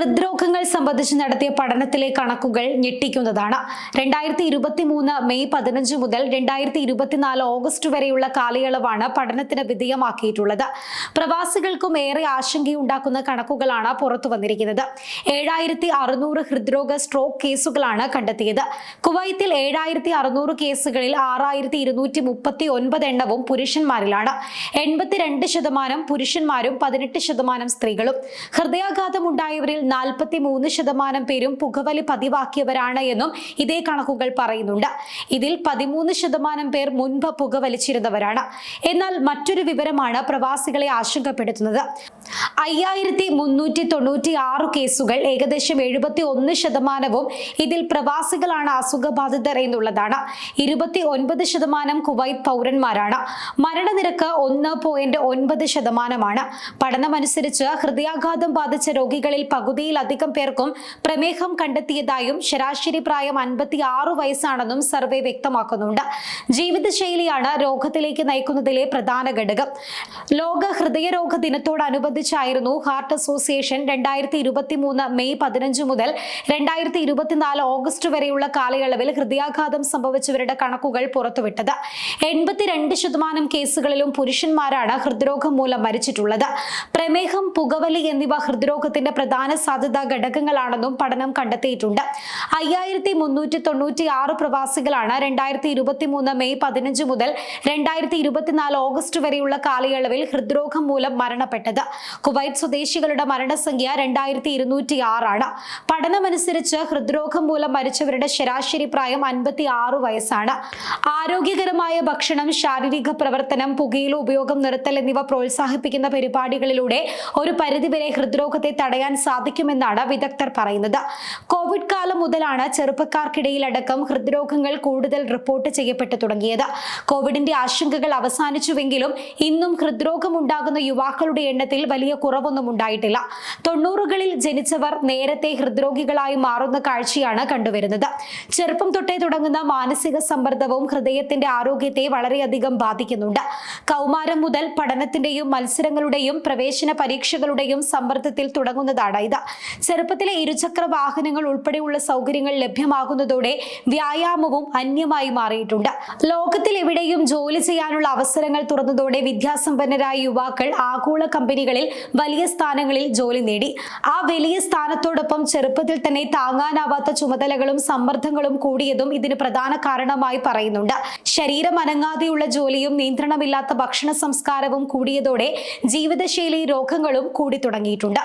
ഹൃദ്രോഗങ്ങൾ സംബന്ധിച്ച് നടത്തിയ പഠനത്തിലെ കണക്കുകൾ ഞെട്ടിക്കുന്നതാണ്. 2023 മെയ് 15 മുതൽ 2024 ഓഗസ്റ്റ് വരെയുള്ള കാലയളവാണ് പഠനത്തിന് വിധേയമാക്കിയിട്ടുള്ളത്. പ്രവാസികൾക്കും ഏറെ ആശങ്കയുണ്ടാക്കുന്ന കണക്കുകളാണ് പുറത്തു വന്നിരിക്കുന്നത്. 7600 ഹൃദ്രോഗ സ്ട്രോക്ക് കേസുകളാണ് കണ്ടെത്തിയത്. കുവൈത്തിൽ 7600 കേസുകളിൽ 6239 എണ്ണവും പുരുഷന്മാരിലാണ്. 82% പുരുഷന്മാരും 18% സ്ത്രീകളും. ഹൃദയാഘാതമുണ്ടായവരിൽ 43% പേരും പുകവലി പതിവാക്കിയവരാണ് എന്നും ഇതേ കണക്കുകൾ പറയുന്നുണ്ട്. ഇതിൽ 13% പേർ മുൻപ് പുകവലിച്ചിരുന്നവരാണ്. എന്നാൽ മറ്റൊരു വിവരമാണ് പ്രവാസികളെ ആശങ്കപ്പെടുത്തുന്നത്. 5396 കേസുകൾ, ഏകദേശം 71%വും ഇതിൽ പ്രവാസികളാണ് അസുഖബാധിതർ എന്നുള്ളതാണ്. 29% കുവൈത്ത് പൗരന്മാരാണ്. മരണനിരക്ക് 1.9%. പഠനമനുസരിച്ച് ഹൃദയാഘാതം ബാധിച്ച രോഗികളിൽ പകുതിയിലധികം പേർക്കും പ്രമേഹം കണ്ടെത്തിയതായും ശരാശരി പ്രായം 56 വയസ്സാണെന്നും സർവേ വ്യക്തമാക്കുന്നുണ്ട്. ജീവിതശൈലിയാണ് രോഗത്തിലേക്ക് നയിക്കുന്നതിലെ പ്രധാന ഘടകം. ലോക ഹൃദയരോഗ ദിനത്തോടനുബന്ധിച്ചായിരുന്നു ഹാർട്ട് അസോസിയേഷൻ 2023 മെയ് 15 മുതൽ 2024 ഓഗസ്റ്റ് വരെയുള്ള കാലയളവിൽ ഹൃദയാഘാതം സംഭവിച്ചവരുടെ കണക്കുകൾ പുറത്തുവിട്ടത്. 82% കേസുകളിലും പുരുഷന്മാരാണ് ഹൃദ്രോഗം മൂലം മരിച്ചിട്ടുള്ളത്. പ്രമേഹം, പുകവലി എന്നിവ ഹൃദ്രോഗത്തിന്റെ പ്രധാന സാധ്യതാ ഘടകങ്ങളാണെന്നും പഠനം കണ്ടെത്തിയിട്ടുണ്ട്. 5396 പ്രവാസികളാണ് 2023 മെയ് 15 മുതൽ 2024 ഓഗസ്റ്റ് വരെയുള്ള കാലയളവിൽ ഹൃദ്രോഗം മൂലം മരണപ്പെട്ടത്. കുവൈറ്റ് സ്വദേശികളുടെ മരണസംഖ്യ 2206 ആണ്. പഠനമനുസരിച്ച് ഹൃദ്രോഗം മൂലം മരിച്ചവരുടെ ശരാശരി പ്രായം 56 വയസ്സാണ്. ആരോഗ്യകരമായ ഭക്ഷണം, ശാരീരിക പ്രവർത്തനം, പുകയില ഉപയോഗം നിർത്തൽ എന്നിവ പ്രോത്സാഹിപ്പിക്കുന്ന പരിപാടികളിലൂടെ ഒരു പരിധിവരെ ഹൃദ്രോഗത്തെ തടയാൻ സാധിക്കുമെന്നാണ് വിദഗ്ധർ പറയുന്നത്. കോവിഡ് കാലം മുതലാണ് ചെറുപ്പക്കാർക്കിടയിലടക്കം ഹൃദ്രോഗങ്ങൾ കൂടുതൽ റിപ്പോർട്ട് ചെയ്യപ്പെട്ടു തുടങ്ങിയത്. കോവിഡിന്റെ ആശങ്കകൾ അവസാനിച്ചുവെങ്കിലും ഇന്നും ഹൃദ്രോഗം ഉണ്ടാകുന്ന യുവാക്കളുടെ എണ്ണത്തിൽ വലിയ കുറവൊന്നും ഉണ്ടായിട്ടില്ല. 90കളിൽ ജനിച്ചവർ നേരത്തെ ഹൃദ്രോഗികളായി മാറുന്ന കാഴ്ചയാണ് കണ്ടുവരുന്നത്. ചെറുപ്പം തൊട്ടേ തുടങ്ങുന്ന മാനസിക സമ്മർദ്ദവും ഹൃദയത്തിന്റെ ആരോഗ്യത്തെ വളരെയധികം ബാധിക്കുന്നുണ്ട്. കൗമാരം മുതൽ പഠനത്തിന്റെയും മത്സരങ്ങളുടെയും പ്രവേശന പരീക്ഷകളുടെയും സമ്മർദ്ദത്തിൽ തുടങ്ങുന്നതാണ് ഇത്. ചെറുപ്പത്തിലെ ഇരുചക്ര വാഹനങ്ങൾ ഉൾപ്പെടെയുള്ള സൗകര്യങ്ങൾ ലഭ്യമാകുന്നതോടെ വ്യായാമവും അന്യമായി മാറിയിട്ടുണ്ട്. ലോകത്തിൽ എവിടെയും ജോലി ചെയ്യാനുള്ള അവസരങ്ങൾ തുറന്നതോടെ വിദ്യാസമ്പന്നരായ യുവാക്കൾ ആഗോള കമ്പനികളിൽ വലിയ സ്ഥാനങ്ങളിൽ ജോലി നേടി. ആ വലിയ സ്ഥാനത്തോടൊപ്പം ചെറുപ്പത്തിൽ തന്നെ താങ്ങാനാവാത്ത ചുമതലകളും സമ്മർദ്ദങ്ങളും കൂടിയതും ഇതിന് പ്രധാന കാരണമായി പറയുന്നുണ്ട്. ശരീരം അനങ്ങാതെയുള്ള ജോലിയും നിയന്ത്രണമില്ലാത്ത ഭക്ഷണ സംസ്കാരവും കൂടിയതോടെ ജീവിതശൈലി രോഗങ്ങളും കൂടി തുടങ്ങിയിട്ടുണ്ട്.